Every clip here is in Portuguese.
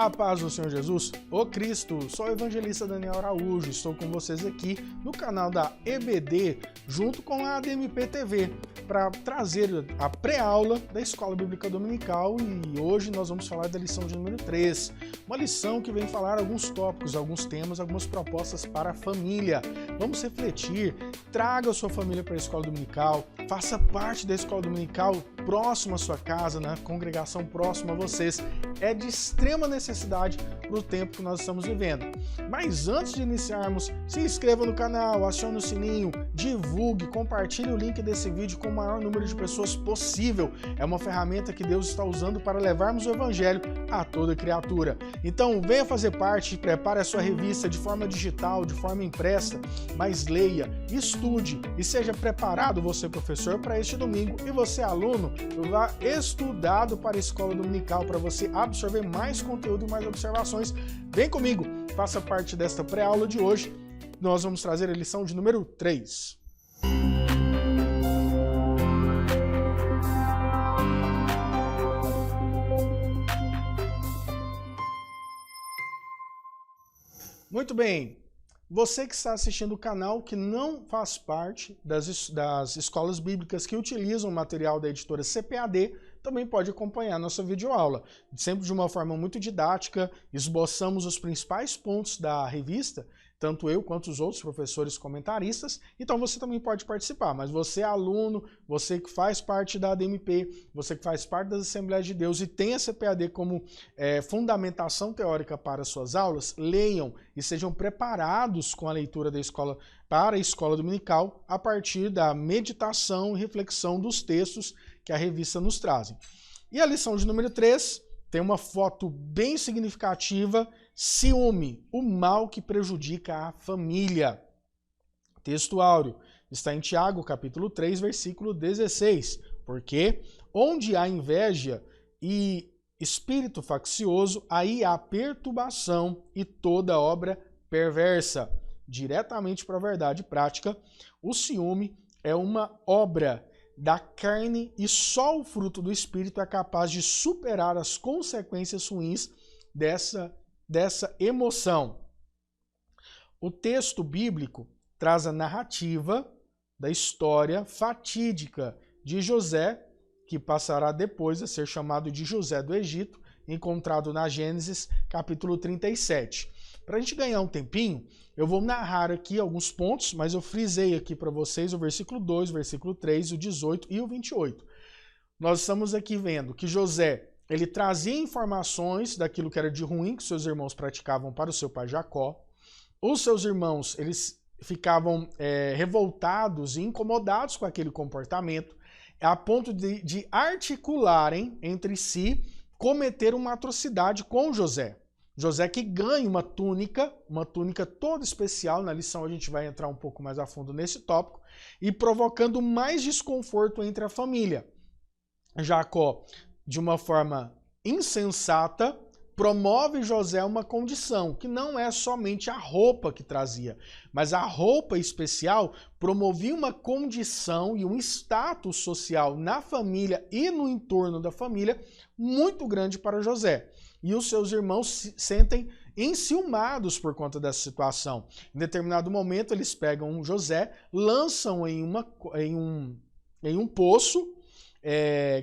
A paz do Senhor Jesus, o Cristo, sou o evangelista Daniel Araújo, estou com vocês aqui no canal da EBD, junto com a ADMP TV, para trazer a pré-aula da Escola Bíblica Dominical e hoje nós vamos falar da lição de número 3, uma lição que vem falar alguns tópicos, alguns temas, algumas propostas para a família. Vamos refletir, traga a sua família para a Escola Dominical, faça parte da Escola Dominical próxima à sua casa, na congregação próxima a vocês. É de extrema necessidade para o tempo que nós estamos vivendo. Mas antes de iniciarmos, se inscreva no canal, acione o sininho, divulgue, compartilhe o link desse vídeo com o maior número de pessoas possível. É uma ferramenta que Deus está usando para levarmos o Evangelho a toda criatura. Então venha fazer parte, prepare a sua revista de forma digital, de forma impressa, mas leia, estude e seja preparado você, professor, para este domingo e você, aluno, vá estudado para a Escola Dominical para você absorver mais conteúdo e mais observações. Vem comigo, faça parte desta pré-aula de hoje. Nós vamos trazer a lição de número 3. Muito bem, você que está assistindo o canal que não faz parte das escolas bíblicas que utilizam o material da editora CPAD, também pode acompanhar nossa videoaula. Sempre de uma forma muito didática, esboçamos os principais pontos da revista, tanto eu quanto os outros professores comentaristas, então você também pode participar. Mas você, aluno, você que faz parte da ADMP, você que faz parte das Assembleias de Deus e tem a CPAD como fundamentação teórica para suas aulas, leiam e sejam preparados com a leitura da escola para a Escola Dominical a partir da meditação e reflexão dos textos que a revista nos traz. E a lição de número 3 tem uma foto bem significativa: ciúme, o mal que prejudica a família. Texto áureo está em Tiago, capítulo 3, versículo 16. Porque onde há inveja e espírito faccioso, aí há perturbação e toda obra perversa. Diretamente para a verdade prática, o ciúme é uma obra da carne e só o fruto do Espírito é capaz de superar as consequências ruins dessa emoção. O texto bíblico traz a narrativa da história fatídica de José, que passará depois a ser chamado de José do Egito, encontrado na Gênesis capítulo 37. Para a gente ganhar um tempinho, eu vou narrar aqui alguns pontos, mas eu frisei aqui para vocês o versículo 2, o versículo 3, o 18 e o 28. Nós estamos aqui vendo que José, ele trazia informações daquilo que era de ruim que seus irmãos praticavam para o seu pai Jacó. Os seus irmãos, eles ficavam revoltados e incomodados com aquele comportamento, a ponto de articularem entre si cometer uma atrocidade com José. José que ganha uma túnica toda especial, na lição a gente vai entrar um pouco mais a fundo nesse tópico, e provocando mais desconforto entre a família. Jacó, de uma forma insensata, promove José uma condição, que não é somente a roupa que trazia, mas a roupa especial promovia uma condição e um status social na família e no entorno da família muito grande para José. E os seus irmãos se sentem enciumados por conta dessa situação. Em determinado momento, eles pegam José, lançam em um poço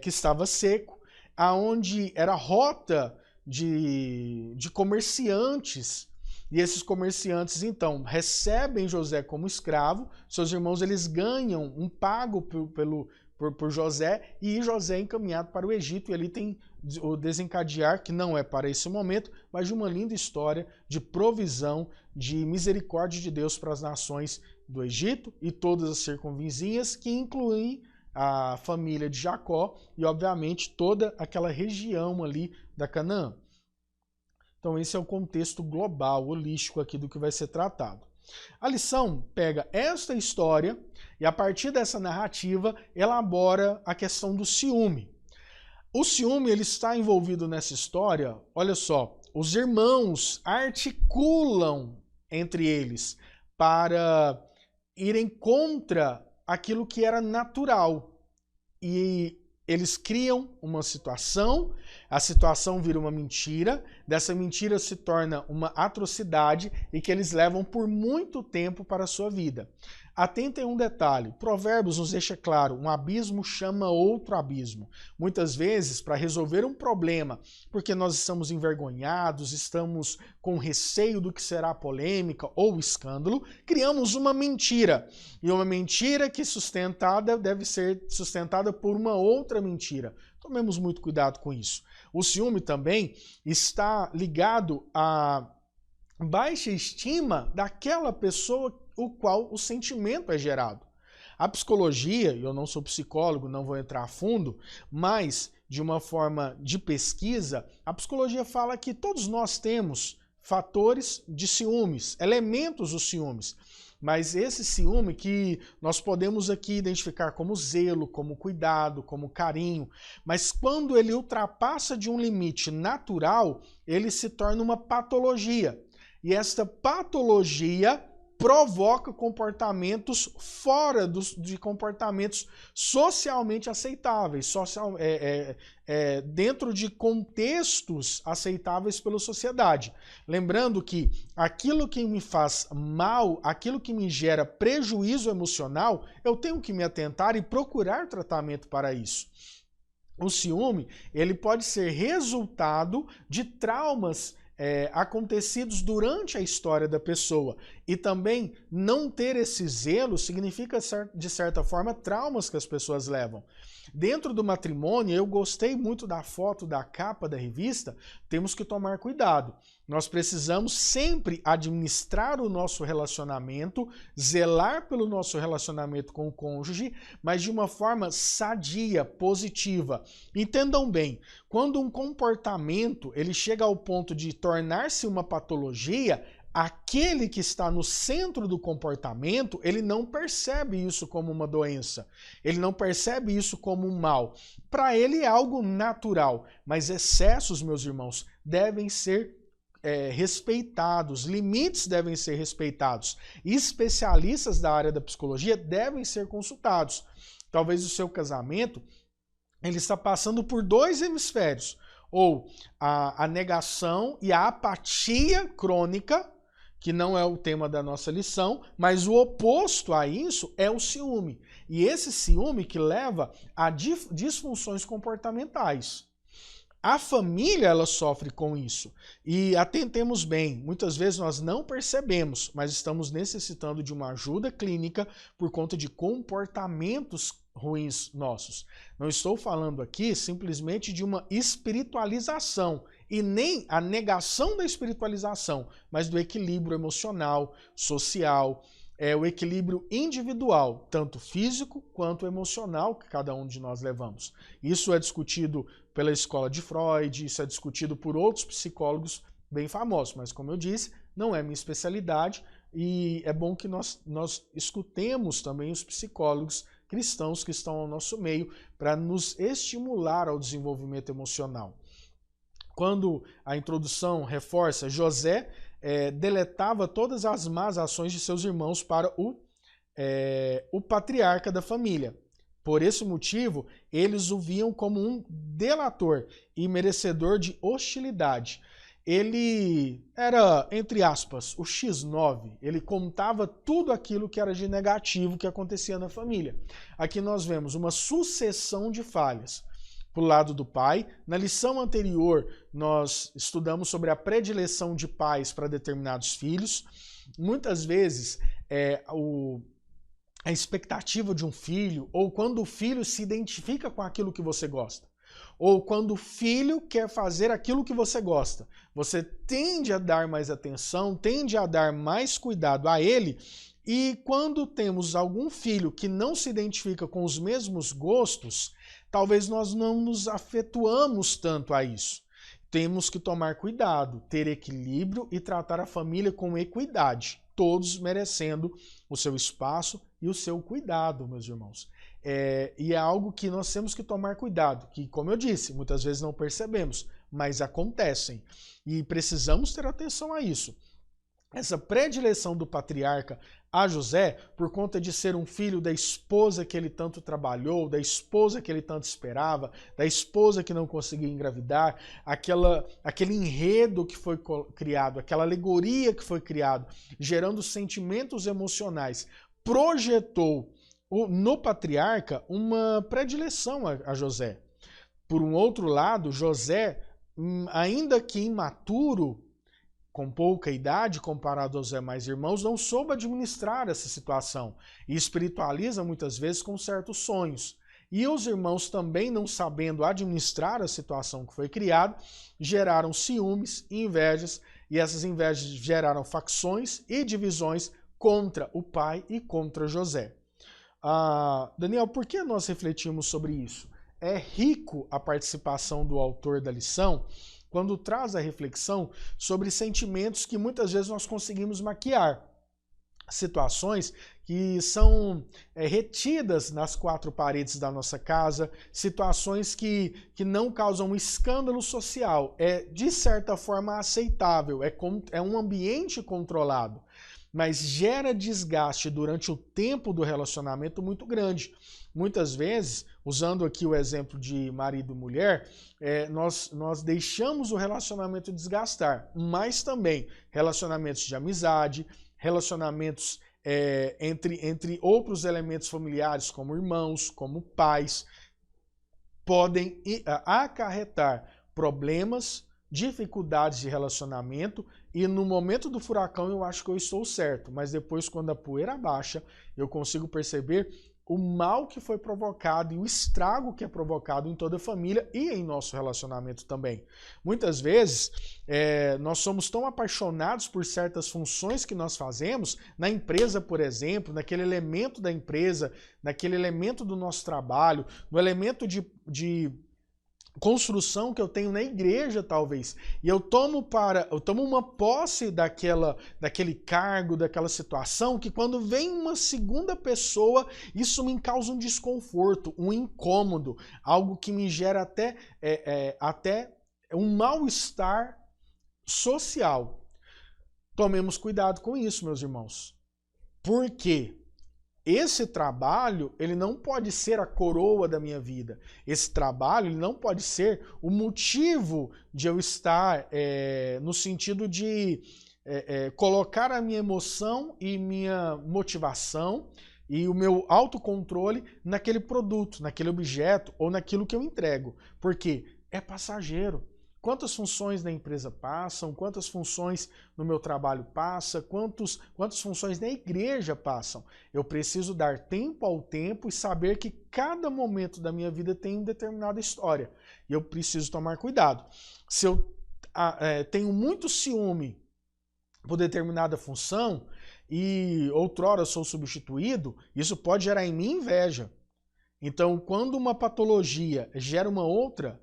que estava seco, aonde era rota de comerciantes. E esses comerciantes, então, recebem José como escravo. Seus irmãos, eles ganham um pago por José, e José é encaminhado para o Egito, e ali tem o desencadear, que não é para esse momento, mas de uma linda história de provisão, de misericórdia de Deus para as nações do Egito e todas as circunvizinhas, que incluem a família de Jacó e, obviamente, toda aquela região ali da Canaã. Então esse é o contexto global, holístico aqui do que vai ser tratado. A lição pega esta história e, a partir dessa narrativa, elabora a questão do ciúme. O ciúme, ele está envolvido nessa história, olha só, os irmãos articulam entre eles para irem contra aquilo que era natural. E Eles criam uma situação, a situação vira uma mentira, dessa mentira se torna uma atrocidade e que eles levam por muito tempo para a sua vida. Atentem um detalhe, Provérbios nos deixa claro, um abismo chama outro abismo. Muitas vezes, para resolver um problema, porque nós estamos envergonhados, estamos com receio do que será polêmica ou escândalo, criamos uma mentira. E uma mentira que sustentada deve ser sustentada por uma outra mentira. Tomemos muito cuidado com isso. O ciúme também está ligado à baixa estima daquela pessoa o qual o sentimento é gerado. A psicologia, eu não sou psicólogo, não vou entrar a fundo, mas de uma forma de pesquisa, a psicologia fala que todos nós temos fatores de ciúmes, elementos dos ciúmes. Mas esse ciúme que nós podemos aqui identificar como zelo, como cuidado, como carinho, mas quando ele ultrapassa de um limite natural, ele se torna uma patologia. E esta patologia provoca comportamentos fora de comportamentos socialmente aceitáveis, dentro de contextos aceitáveis pela sociedade. Lembrando que aquilo que me faz mal, aquilo que me gera prejuízo emocional, eu tenho que me atentar e procurar tratamento para isso. O ciúme, ele pode ser resultado de traumas acontecidos durante a história da pessoa. E também não ter esse zelo significa, de certa forma, traumas que as pessoas levam. Dentro do matrimônio, eu gostei muito da foto da capa da revista, temos que tomar cuidado. Nós precisamos sempre administrar o nosso relacionamento, zelar pelo nosso relacionamento com o cônjuge, mas de uma forma sadia, positiva. Entendam bem, quando um comportamento ele chega ao ponto de tornar-se uma patologia, aquele que está no centro do comportamento, ele não percebe isso como uma doença, ele não percebe isso como um mal. Para ele é algo natural, mas excessos, meus irmãos, devem ser respeitados, limites devem ser respeitados. Especialistas da área da psicologia devem ser consultados. Talvez o seu casamento ele está passando por dois hemisférios, ou a negação e a apatia crônica, que não é o tema da nossa lição, mas o oposto a isso é o ciúme. E esse ciúme que leva a disfunções comportamentais. A família, ela sofre com isso. E atentemos bem, muitas vezes nós não percebemos, mas estamos necessitando de uma ajuda clínica por conta de comportamentos ruins nossos. Não estou falando aqui simplesmente de uma espiritualização, e nem a negação da espiritualização, mas do equilíbrio emocional, social, o equilíbrio individual, tanto físico quanto emocional que cada um de nós levamos. Isso é discutido pela escola de Freud, isso é discutido por outros psicólogos bem famosos, mas como eu disse, não é minha especialidade e é bom que nós escutemos também os psicólogos cristãos que estão ao nosso meio para nos estimular ao desenvolvimento emocional. Quando a introdução reforça, José deletava todas as más ações de seus irmãos para o patriarca da família. Por esse motivo, eles o viam como um delator e merecedor de hostilidade. Ele era, entre aspas, o X9. Ele contava tudo aquilo que era de negativo que acontecia na família. Aqui nós vemos uma sucessão de falhas. Para o lado do pai, na lição anterior nós estudamos sobre a predileção de pais para determinados filhos. Muitas vezes a expectativa de um filho, ou quando o filho se identifica com aquilo que você gosta, ou quando o filho quer fazer aquilo que você gosta, você tende a dar mais atenção, tende a dar mais cuidado a ele, e quando temos algum filho que não se identifica com os mesmos gostos, talvez nós não nos afetuamos tanto a isso. Temos que tomar cuidado, ter equilíbrio e tratar a família com equidade, todos merecendo o seu espaço e o seu cuidado, meus irmãos. E é algo que nós temos que tomar cuidado, que, como eu disse, muitas vezes não percebemos, mas acontecem. E precisamos ter atenção a isso. essa predileção do patriarca a José, por conta de ser um filho da esposa que ele tanto trabalhou, da esposa que ele tanto esperava, da esposa que não conseguia engravidar, aquele enredo que foi criado, aquela alegoria que foi criado, gerando sentimentos emocionais, projetou no patriarca uma predileção a José. Por um outro lado, José, ainda que imaturo, com pouca idade comparado aos demais irmãos, não soube administrar essa situação e espiritualiza muitas vezes com certos sonhos. E os irmãos também, não sabendo administrar a situação que foi criada, geraram ciúmes e invejas, e essas invejas geraram facções e divisões contra o pai e contra José. Daniel, por que nós refletimos sobre isso? É rico a participação do autor da lição quando traz a reflexão sobre sentimentos que muitas vezes nós conseguimos maquiar. Situações que são retidas nas quatro paredes da nossa casa, situações que não causam escândalo social, é de certa forma aceitável, é um ambiente controlado, mas gera desgaste durante o tempo do relacionamento muito grande. Muitas vezes, usando aqui o exemplo de marido e mulher, nós deixamos o relacionamento desgastar, mas também relacionamentos de amizade, relacionamentos entre outros elementos familiares, como irmãos, como pais, podem acarretar problemas, dificuldades de relacionamento, e no momento do furacão eu acho que eu estou certo, mas depois, quando a poeira baixa, eu consigo perceber o mal que foi provocado e o estrago que é provocado em toda a família e em nosso relacionamento também. Muitas vezes, nós somos tão apaixonados por certas funções que nós fazemos, na empresa, por exemplo, naquele elemento da empresa, naquele elemento do nosso trabalho, no elemento de construção que eu tenho na igreja, talvez, e eu tomo uma posse daquele cargo, daquela situação, que quando vem uma segunda pessoa, isso me causa um desconforto, um incômodo, algo que me gera até um mal-estar social. Tomemos cuidado com isso, meus irmãos. Por quê? Esse trabalho, ele não pode ser a coroa da minha vida. Esse trabalho, ele não pode ser o motivo de eu estar no sentido de colocar a minha emoção e minha motivação e o meu autocontrole naquele produto, naquele objeto ou naquilo que eu entrego. Porque é passageiro. Quantas funções na empresa passam, quantas funções no meu trabalho passam, quantas funções na igreja passam. Eu preciso dar tempo ao tempo e saber que cada momento da minha vida tem uma determinada história. E eu preciso tomar cuidado. Se eu tenho muito ciúme por determinada função e outrora sou substituído, isso pode gerar em mim inveja. Então, quando uma patologia gera uma outra,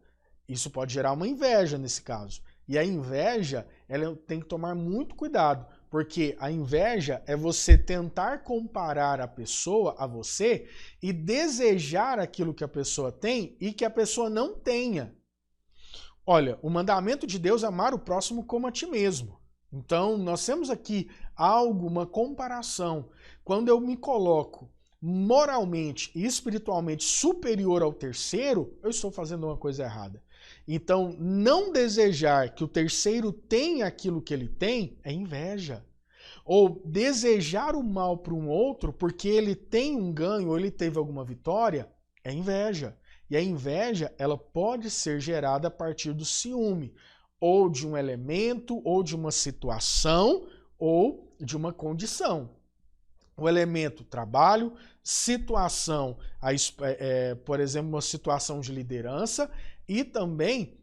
isso pode gerar uma inveja nesse caso. E a inveja, ela tem que tomar muito cuidado, porque a inveja é você tentar comparar a pessoa a você e desejar aquilo que a pessoa tem e que a pessoa não tenha. Olha, o mandamento de Deus é amar o próximo como a ti mesmo. Então, nós temos aqui uma comparação. Quando eu me coloco moralmente e espiritualmente superior ao terceiro, eu estou fazendo uma coisa errada. Então, não desejar que o terceiro tenha aquilo que ele tem é inveja. Ou desejar o mal para um outro porque ele tem um ganho ou ele teve alguma vitória é inveja. E a inveja, ela pode ser gerada a partir do ciúme, ou de um elemento, ou de uma situação, ou de uma condição. O elemento trabalho, situação, por exemplo, uma situação de liderança, e também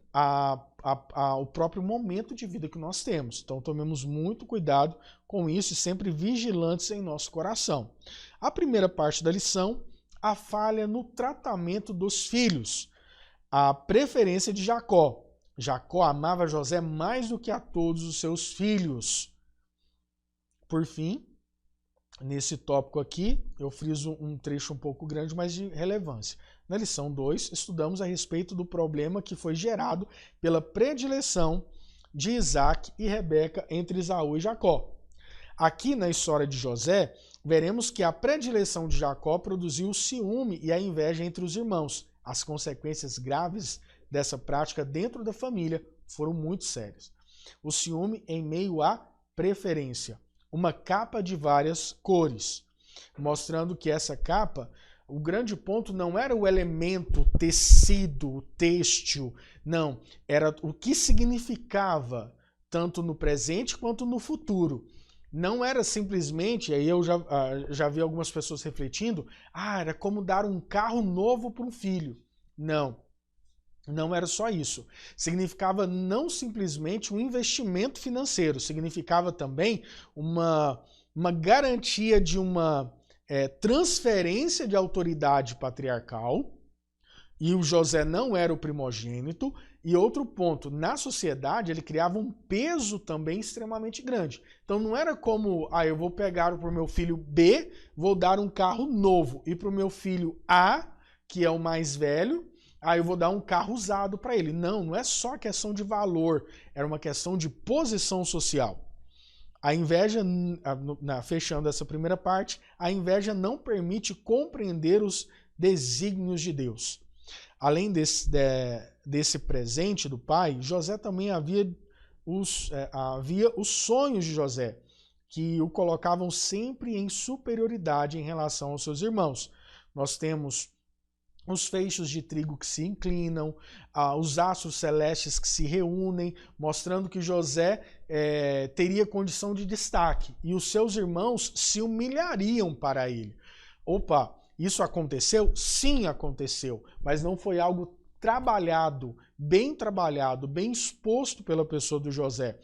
o próprio momento de vida que nós temos. Então, tomemos muito cuidado com isso e sempre vigilantes em nosso coração. A primeira parte da lição, a falha no tratamento dos filhos. A preferência de Jacó. Jacó amava José mais do que a todos os seus filhos. Por fim, nesse tópico aqui, eu friso um trecho um pouco grande, mas de relevância. Na lição 2, estudamos a respeito do problema que foi gerado pela predileção de Isaac e Rebeca entre Esaú e Jacó. Aqui na história de José, veremos que a predileção de Jacó produziu o ciúme e a inveja entre os irmãos. As consequências graves dessa prática dentro da família foram muito sérias. O ciúme em meio à preferência. Uma capa de várias cores, mostrando que essa capa, o grande ponto não era o elemento tecido, têxtil, não, era o que significava tanto no presente quanto no futuro. Não era simplesmente, aí eu já vi algumas pessoas refletindo, era como dar um carro novo para um filho. Não, não era só isso. Significava não simplesmente um investimento financeiro, significava também uma garantia de uma transferência de autoridade patriarcal, e o José não era o primogênito. E outro ponto, na sociedade ele criava um peso também extremamente grande. Então não era como, eu vou pegar para o meu filho B, vou dar um carro novo, e para o meu filho A, que é o mais velho, eu vou dar um carro usado para ele. Não, não é só questão de valor, era uma questão de posição social. A inveja, fechando essa primeira parte, a inveja não permite compreender os desígnios de Deus. Além desse presente do pai, José também havia os sonhos de José, que o colocavam sempre em superioridade em relação aos seus irmãos. Nós temos os feixes de trigo que se inclinam, os astros celestes que se reúnem, mostrando que José teria condição de destaque, e os seus irmãos se humilhariam para ele. Isso aconteceu? Sim, aconteceu, mas não foi algo trabalhado, bem exposto pela pessoa do José.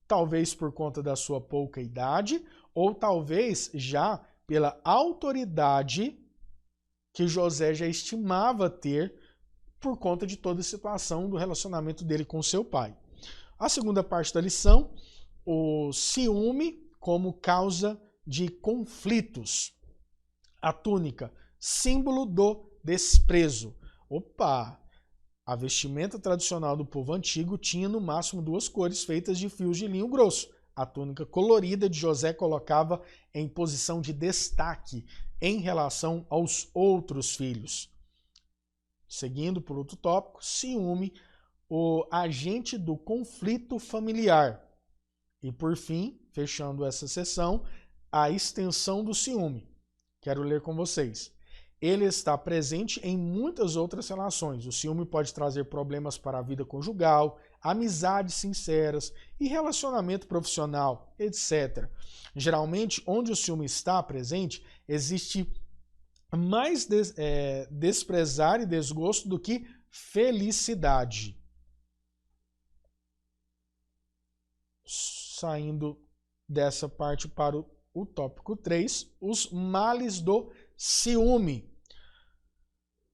Talvez por conta da sua pouca idade, ou talvez já pela autoridade que José já estimava ter por conta de toda a situação do relacionamento dele com seu pai. A segunda parte da lição, o ciúme como causa de conflitos. A túnica, símbolo do desprezo. A vestimenta tradicional do povo antigo tinha no máximo 2 cores feitas de fios de linho grosso. A túnica colorida de José colocava em posição de destaque em relação aos outros filhos. Seguindo por outro tópico, ciúme, o agente do conflito familiar. E por fim, fechando essa sessão, a extensão do ciúme. Quero ler com vocês. Ele está presente em muitas outras relações. O ciúme pode trazer problemas para a vida conjugal, amizades sinceras e relacionamento profissional, etc. Geralmente, onde o ciúme está presente, existe mais desprezar e desgosto do que felicidade. Saindo dessa parte para o tópico 3, os males do ciúme.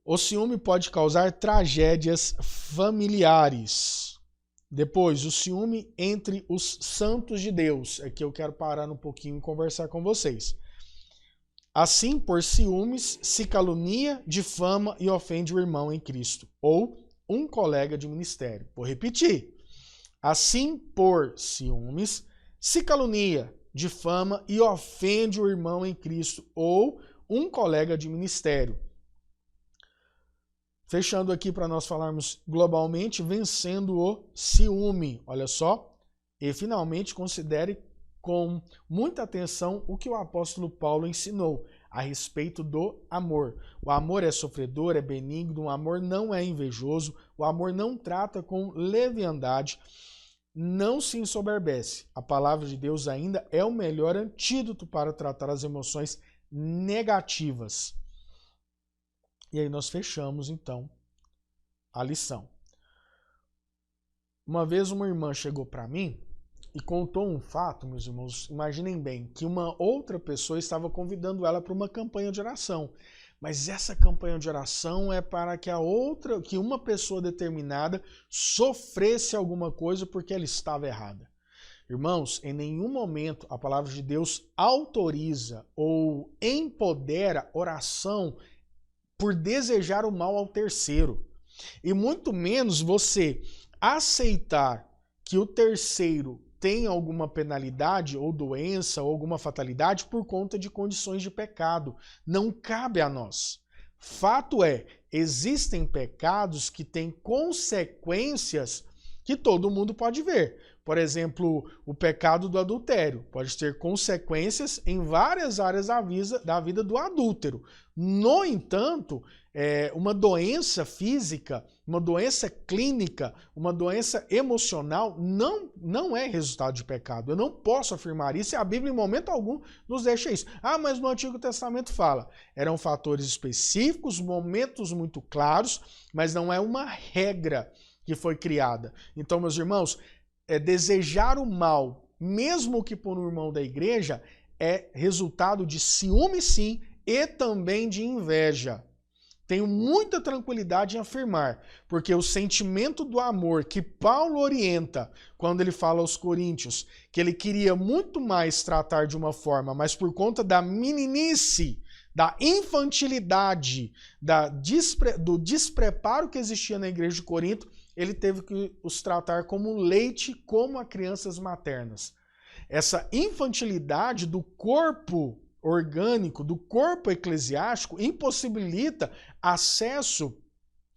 O ciúme pode causar tragédias familiares. Depois, o ciúme entre os santos de Deus. Aqui eu quero parar um pouquinho e conversar com vocês. Assim, por ciúmes, se calunia, difama e ofende o irmão em Cristo, ou um colega de ministério. Vou repetir. Assim, por ciúmes, se calunia, difama e ofende o irmão em Cristo, ou um colega de ministério. Fechando aqui para nós falarmos globalmente, vencendo o ciúme. Olha só. E finalmente considere com muita atenção o que o apóstolo Paulo ensinou a respeito do amor. O amor é sofredor, é benigno, o amor não é invejoso, o amor não trata com leviandade, não se ensoberbece. A palavra de Deus ainda é o melhor antídoto para tratar as emoções negativas. E aí nós fechamos, então, a lição. Uma vez uma irmã chegou para mim e contou um fato, meus irmãos. Imaginem bem, que uma outra pessoa estava convidando ela para uma campanha de oração. Mas essa campanha de oração é para que uma pessoa determinada sofresse alguma coisa porque ela estava errada. Irmãos, em nenhum momento a palavra de Deus autoriza ou empodera oração por desejar o mal ao terceiro. E muito menos você aceitar que o terceiro tem alguma penalidade ou doença ou alguma fatalidade por conta de condições de pecado. Não cabe a nós. Fato é, existem pecados que têm consequências que todo mundo pode ver. Por exemplo, o pecado do adultério pode ter consequências em várias áreas da vida do adúltero. No entanto, uma doença física, uma doença clínica, uma doença emocional não é resultado de pecado. Eu não posso afirmar isso e a Bíblia em momento algum nos deixa isso. Ah, mas no Antigo Testamento fala. Eram fatores específicos, momentos muito claros, mas não é uma regra que foi criada. Então, meus irmãos, desejar o mal, mesmo que por um irmão da igreja, é resultado de ciúme sim e também de inveja. Tenho muita tranquilidade em afirmar, porque o sentimento do amor que Paulo orienta quando ele fala aos coríntios, que ele queria muito mais tratar de uma forma, mas por conta da meninice, da infantilidade, do despreparo que existia na igreja de Corinto, ele teve que os tratar como leite, como a crianças maternas. Essa infantilidade do corpo orgânico, do corpo eclesiástico, impossibilita acesso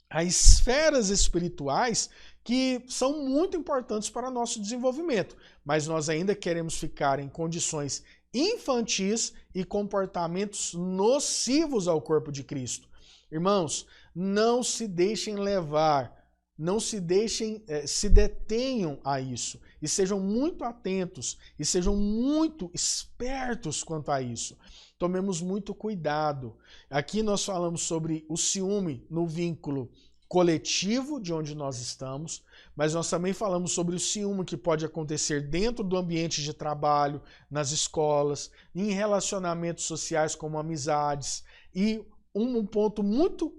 a esferas espirituais que são muito importantes para o nosso desenvolvimento. Mas nós ainda queremos ficar em condições infantis e comportamentos nocivos ao corpo de Cristo. Irmãos, não se deixem levar, não se deixem, se detenham a isso e sejam muito atentos e sejam muito espertos quanto a isso. Tomemos muito cuidado. Aqui nós falamos sobre o ciúme no vínculo coletivo de onde nós estamos, mas nós também falamos sobre o ciúme que pode acontecer dentro do ambiente de trabalho, nas escolas, em relacionamentos sociais como amizades. E um ponto muito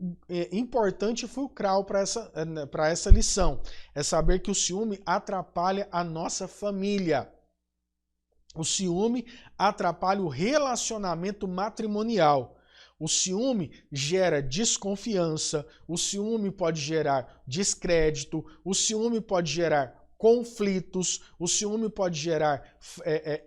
importante fulcral para essa lição é saber que o ciúme atrapalha a nossa família. O ciúme atrapalha o relacionamento matrimonial. O ciúme gera desconfiança, o ciúme pode gerar descrédito, o ciúme pode gerar conflitos, o ciúme pode gerar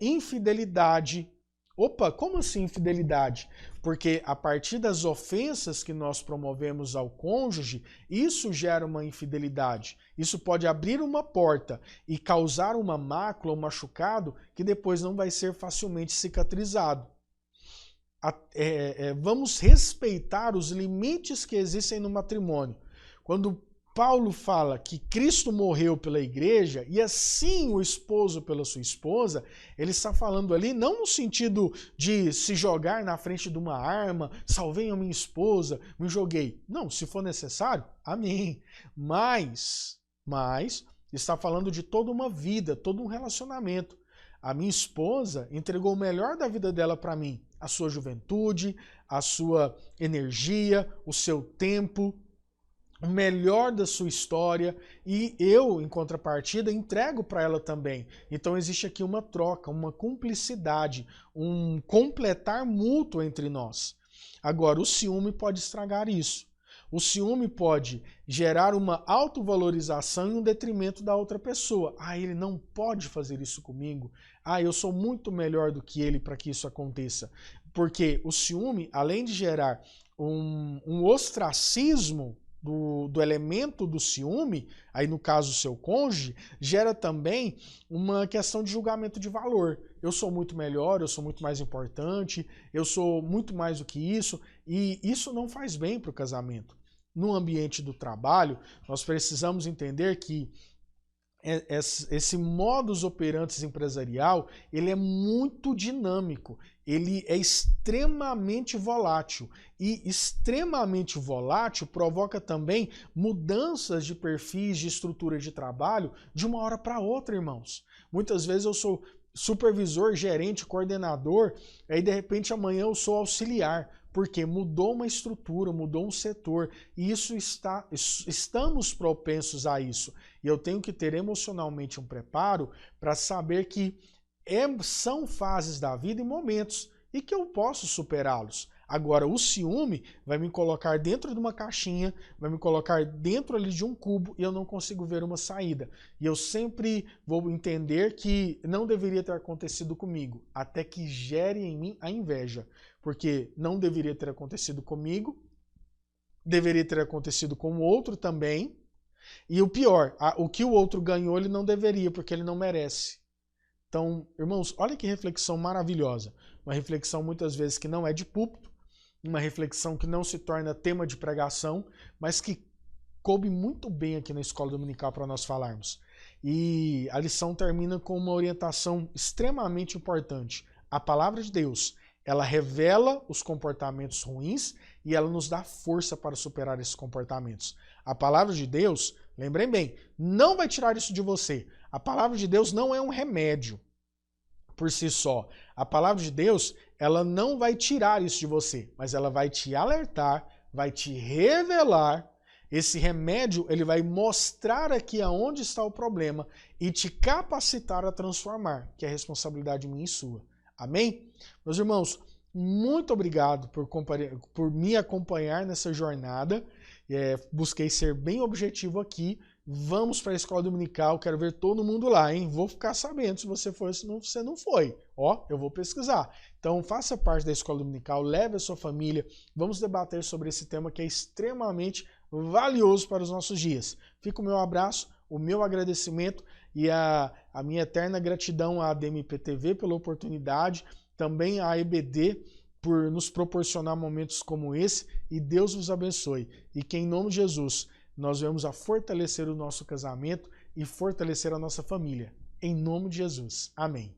infidelidade. Opa, como assim infidelidade? Porque a partir das ofensas que nós promovemos ao cônjuge, isso gera uma infidelidade. Isso pode abrir uma porta e causar uma mácula, um machucado, que depois não vai ser facilmente cicatrizado. Vamos respeitar os limites que existem no matrimônio. Quando Paulo fala que Cristo morreu pela igreja e assim o esposo pela sua esposa, ele está falando ali não no sentido de se jogar na frente de uma arma, salvei a minha esposa, me joguei. Não, se for necessário, amém. Mas está falando de toda uma vida, todo um relacionamento. A minha esposa entregou o melhor da vida dela para mim, a sua juventude, a sua energia, o seu tempo, o melhor da sua história, e eu, em contrapartida, entrego para ela também. Então existe aqui uma troca, uma cumplicidade, um completar mútuo entre nós. Agora, o ciúme pode estragar isso. O ciúme pode gerar uma autovalorização em um detrimento da outra pessoa. Ah, ele não pode fazer isso comigo. Ah, eu sou muito melhor do que ele para que isso aconteça. Porque o ciúme, além de gerar um ostracismo do elemento do ciúme, aí no caso o seu cônjuge, gera também uma questão de julgamento de valor. Eu sou muito melhor, eu sou muito mais importante, eu sou muito mais do que isso, e isso não faz bem para o casamento. No ambiente do trabalho, nós precisamos entender que esse modus operandi empresarial, ele é muito dinâmico, ele é extremamente volátil, e extremamente volátil provoca também mudanças de perfis, de estrutura de trabalho de uma hora para outra, irmãos. Muitas vezes eu sou supervisor, gerente, coordenador, aí de repente amanhã eu sou auxiliar, porque mudou uma estrutura, mudou um setor, e estamos propensos a isso. E eu tenho que ter emocionalmente um preparo para saber que são fases da vida e momentos, e que eu posso superá-los. Agora, o ciúme vai me colocar dentro de uma caixinha, vai me colocar dentro ali de um cubo e eu não consigo ver uma saída. E eu sempre vou entender que não deveria ter acontecido comigo, até que gere em mim a inveja. Porque não deveria ter acontecido comigo, deveria ter acontecido com o outro também. E o pior, o que o outro ganhou ele não deveria, porque ele não merece. Então, irmãos, olha que reflexão maravilhosa. Uma reflexão muitas vezes que não é de púlpito, uma reflexão que não se torna tema de pregação, mas que coube muito bem aqui na Escola Dominical para nós falarmos. E a lição termina com uma orientação extremamente importante. A palavra de Deus, ela revela os comportamentos ruins e ela nos dá força para superar esses comportamentos. A palavra de Deus, lembrem bem, não vai tirar isso de você. A palavra de Deus não é um remédio por si só. A palavra de Deus, ela não vai tirar isso de você, mas ela vai te alertar, vai te revelar. Esse remédio, ele vai mostrar aqui aonde está o problema e te capacitar a transformar, que é responsabilidade minha e sua. Amém? Meus irmãos, muito obrigado por me acompanhar nessa jornada. Busquei ser bem objetivo aqui. Vamos para a Escola Dominical, quero ver todo mundo lá, hein? Vou ficar sabendo se você foi ou se você não foi. Ó, eu vou pesquisar. Então, faça parte da Escola Dominical, leve a sua família. Vamos debater sobre esse tema que é extremamente valioso para os nossos dias. Fica o meu abraço, o meu agradecimento e a minha eterna gratidão à ADMPTV pela oportunidade, também à EBD por nos proporcionar momentos como esse, e Deus vos abençoe. E que em nome de Jesus nós venhamos a fortalecer o nosso casamento e fortalecer a nossa família. Em nome de Jesus. Amém.